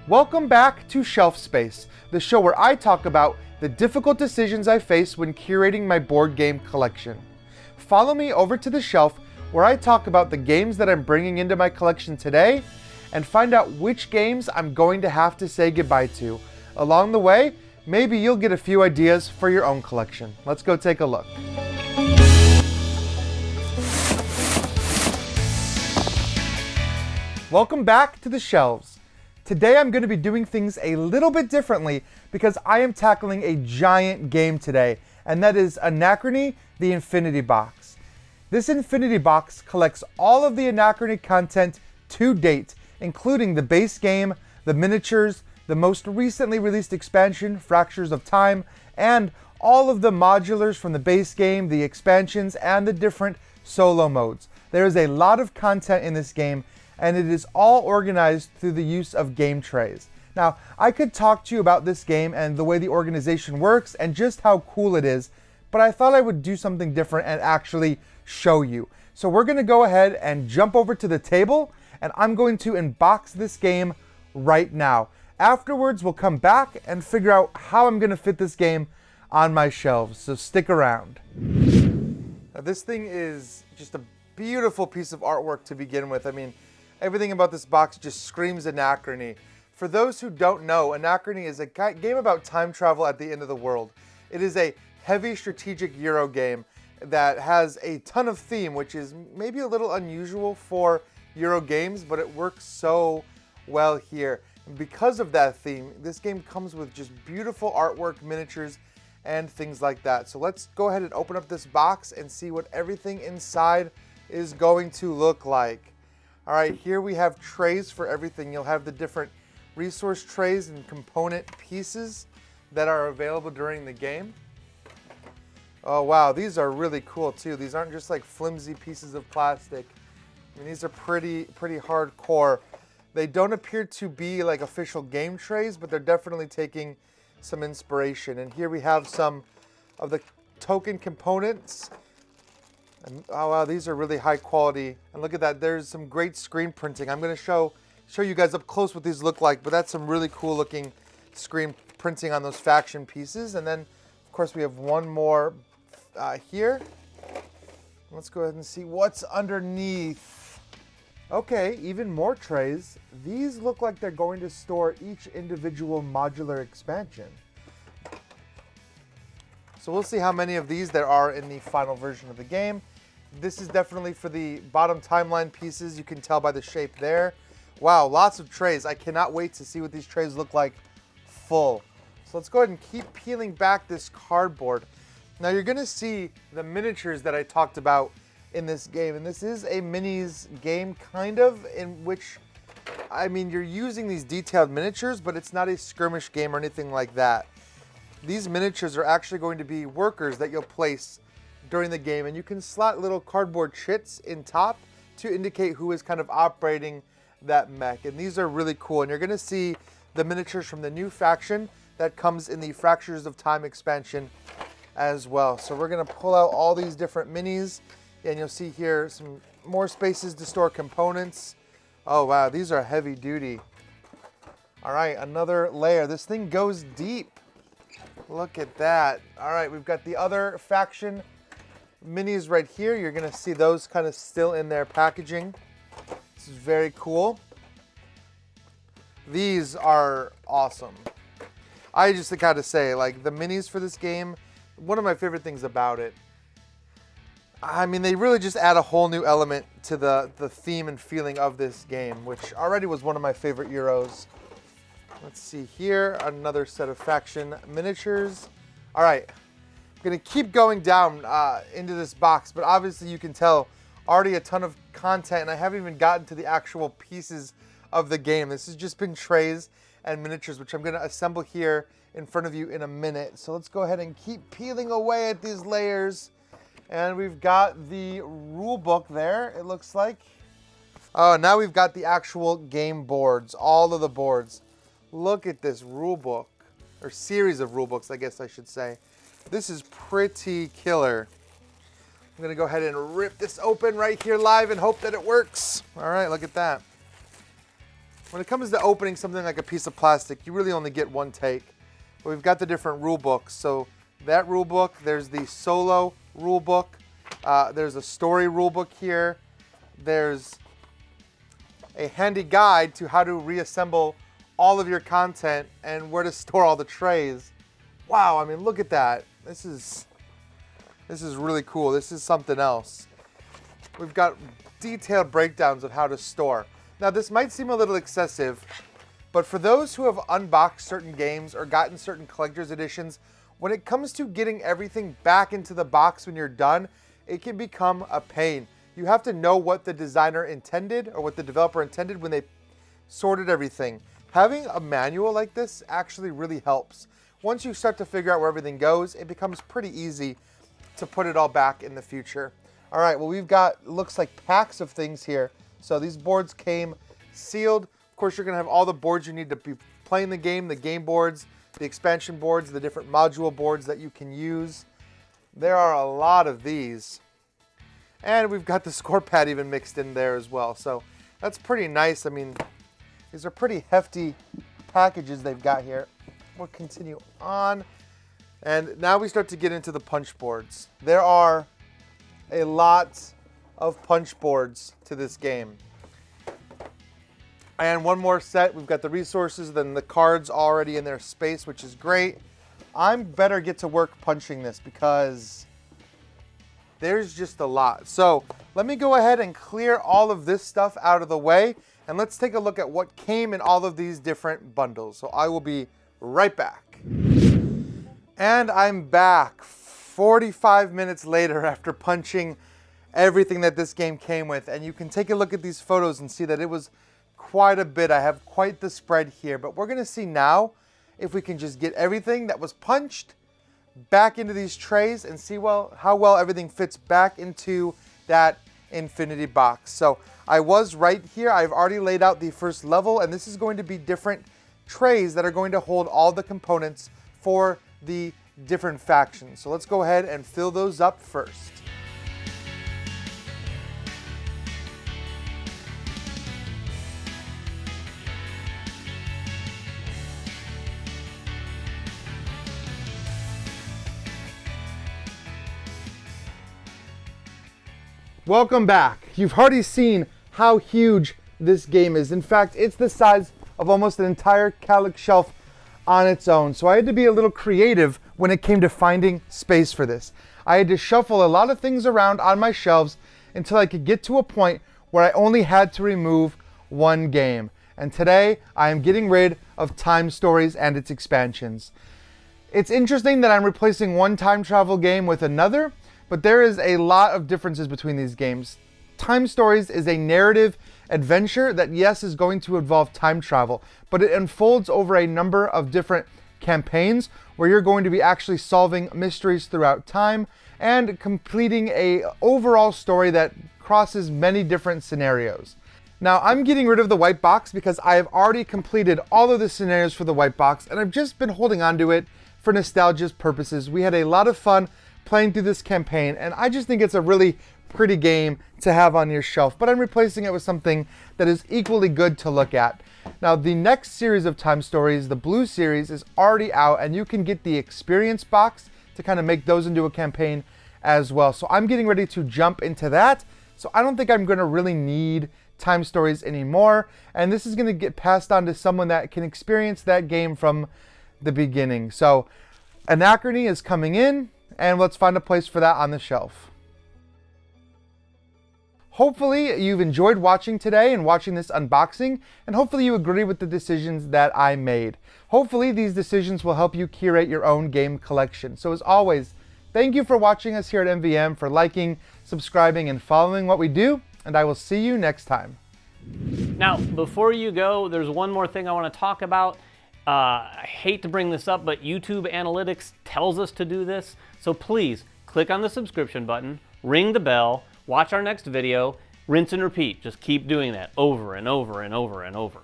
Welcome back to Shelf Space, the show where I talk about the difficult decisions I face when curating my board game collection. Follow me over to the shelf where I talk about the games that I'm bringing into my collection today and find out which games I'm going to have to say goodbye to. Along the way, maybe you'll get a few ideas for your own collection. Let's go take a look. Welcome back to the shelves. Today I'm going to be doing things a little bit differently because I am tackling a giant game today, and that is Anachrony, the Infinity Box. This Infinity Box collects all of the Anachrony content to date, including the base game, the miniatures, the most recently released expansion, Fractures of Time, and all of the modulars from the base game, the expansions, and the different solo modes. There is a lot of content in this game, and it is all organized through the use of game trays. Now, I could talk to you about this game and the way the organization works and just how cool it is, but I thought I would do something different and actually show you. So we're gonna go ahead and jump over to the table, and I'm going to unbox this game right now. Afterwards, we'll come back and figure out how I'm gonna fit this game on my shelves, so stick around. Now, this thing is just a beautiful piece of artwork to begin with. I mean, everything about this box just screams Anachrony. For those who don't know, Anachrony is a game about time travel at the end of the world. It is a heavy strategic Euro game that has a ton of theme, which is maybe a little unusual for Euro games, but it works so well here. And because of that theme, this game comes with just beautiful artwork, miniatures, and things like that. So let's go ahead and open up this box and see what everything inside is going to look like. All right, here we have trays for everything. You'll have the different resource trays and component pieces that are available during the game. Oh wow, these are really cool too. These aren't just like flimsy pieces of plastic. I mean, these are pretty hardcore. They don't appear to be like official game trays, but they're definitely taking some inspiration. And here we have some of the token components. And, oh wow, these are really high quality. And look at that, there's some great screen printing. I'm gonna show you guys up close what these look like, but that's some really cool looking screen printing on those faction pieces. And then, of course, we have one more here. Let's go ahead and see what's underneath. Okay, even more trays. These look like they're going to store each individual modular expansion. So we'll see how many of these there are in the final version of the game. This is definitely for the bottom timeline pieces. You can tell by the shape there. Wow, lots of trays. I cannot wait to see what these trays look like full. So let's go ahead and keep peeling back this cardboard. Now you're gonna see the miniatures that I talked about in this game. And this is a minis game, kind of, in which, I mean, you're using these detailed miniatures, but it's not a skirmish game or anything like that. These miniatures are actually going to be workers that you'll place during the game, and you can slot little cardboard chits in top to indicate who is kind of operating that mech. And these are really cool, and you're going to see the miniatures from the new faction that comes in the Fractures of Time expansion as well. So we're going to pull out all these different minis, and you'll see here some more spaces to store components. Oh wow, these are heavy duty. All right, another layer. This thing goes deep. Look at that. All right, we've got the other faction minis right here. You're gonna see those kind of still in their packaging. This is very cool. These are awesome. I just gotta say, like, the minis for this game, one of my favorite things about it, I mean, they really just add a whole new element to the theme and feeling of this game, which already was one of my favorite Euros. Let's see here, another set of faction miniatures. All right, I'm gonna keep going down into this box, but obviously you can tell already a ton of content, and I haven't even gotten to the actual pieces of the game. This has just been trays and miniatures, which I'm gonna assemble here in front of you in a minute. So let's go ahead and keep peeling away at these layers. And we've got the rule book there, it looks like. Oh, now we've got the actual game boards, all of the boards. Look at this rule book, or series of rule books, I guess I should say. This is pretty killer. I'm gonna go ahead and rip this open right here live and hope that it works. All right, look at that. when it comes to opening something like a piece of plastic, you really only get one take. But we've got the different rule books. So that rule book, there's the solo rule book, there's a story rule book here, there's a handy guide to how to reassemble all of your content and where to store all the trays. Wow, I mean, look at that. This is really cool. This is something else. We've got detailed breakdowns of how to store. Now, this might seem a little excessive, but for those who have unboxed certain games or gotten certain collector's editions, when it comes to getting everything back into the box when you're done, it can become a pain. You have to know what the designer intended or what the developer intended when they sorted everything. Having a manual like this actually really helps. Once you start to figure out where everything goes, it becomes pretty easy to put it all back in the future. All right, well, we've got, looks like packs of things here. So these boards came sealed. Of course, you're gonna have all the boards you need to be playing the game boards, the expansion boards, the different module boards that you can use. There are a lot of these. And we've got the score pad even mixed in there as well. So that's pretty nice. I mean, these are pretty hefty packages they've got here. We'll continue on. And now we start to get into the punch boards. There are a lot of punch boards to this game. And one more set, we've got the resources, then the cards already in their space, which is great. I'm better get to work punching this because there's just a lot. So let me go ahead and clear all of this stuff out of the way, and let's take a look at what came in all of these different bundles. So I will be right back. And I'm back 45 minutes later after punching everything that this game came with. And you can take a look at these photos and see that it was quite a bit. I have quite the spread here, but we're gonna see now if we can just get everything that was punched back into these trays and see how well everything fits back into that Infinity Box. So I was right here. I've already laid out the first level, and this is going to be different trays that are going to hold all the components for the different factions. So let's go ahead and fill those up first. Welcome back. You've already seen how huge this game is. In fact, it's the size of almost an entire Calyx shelf on its own. So I had to be a little creative when it came to finding space for this. I had to shuffle a lot of things around on my shelves until I could get to a point where I only had to remove one game. And today I am getting rid of Time Stories and its expansions. It's interesting that I'm replacing one time travel game with another, but there is a lot of differences between these games. Time Stories is a narrative adventure that, yes, is going to involve time travel, but it unfolds over a number of different campaigns where you're going to be actually solving mysteries throughout time and completing a overall story that crosses many different scenarios. Now, I'm getting rid of the white box because I have already completed all of the scenarios for the white box, and I've just been holding on to it for nostalgia's purposes. We had a lot of fun playing through this campaign, and I just think it's a really pretty game to have on your shelf, but I'm replacing it with something that is equally good to look at. Now, the next series of Time Stories, the Blue series, is already out, and you can get the experience box to kind of make those into a campaign as well. So I'm getting ready to jump into that. So I don't think I'm going to really need Time Stories anymore, and this is going to get passed on to someone that can experience that game from the beginning. So Anachrony is coming in, and let's find a place for that on the shelf. Hopefully you've enjoyed watching today and watching this unboxing, and hopefully you agree with the decisions that I made. Hopefully these decisions will help you curate your own game collection. So as always, thank you for watching us here at MVM, for liking, subscribing, and following what we do, and I will see you next time. Now, before you go, there's one more thing I want to talk about. I hate to bring this up, but YouTube analytics tells us to do this. So please click on the subscription button, ring the bell, watch our next video, rinse and repeat. Just keep doing that over and over and over and over.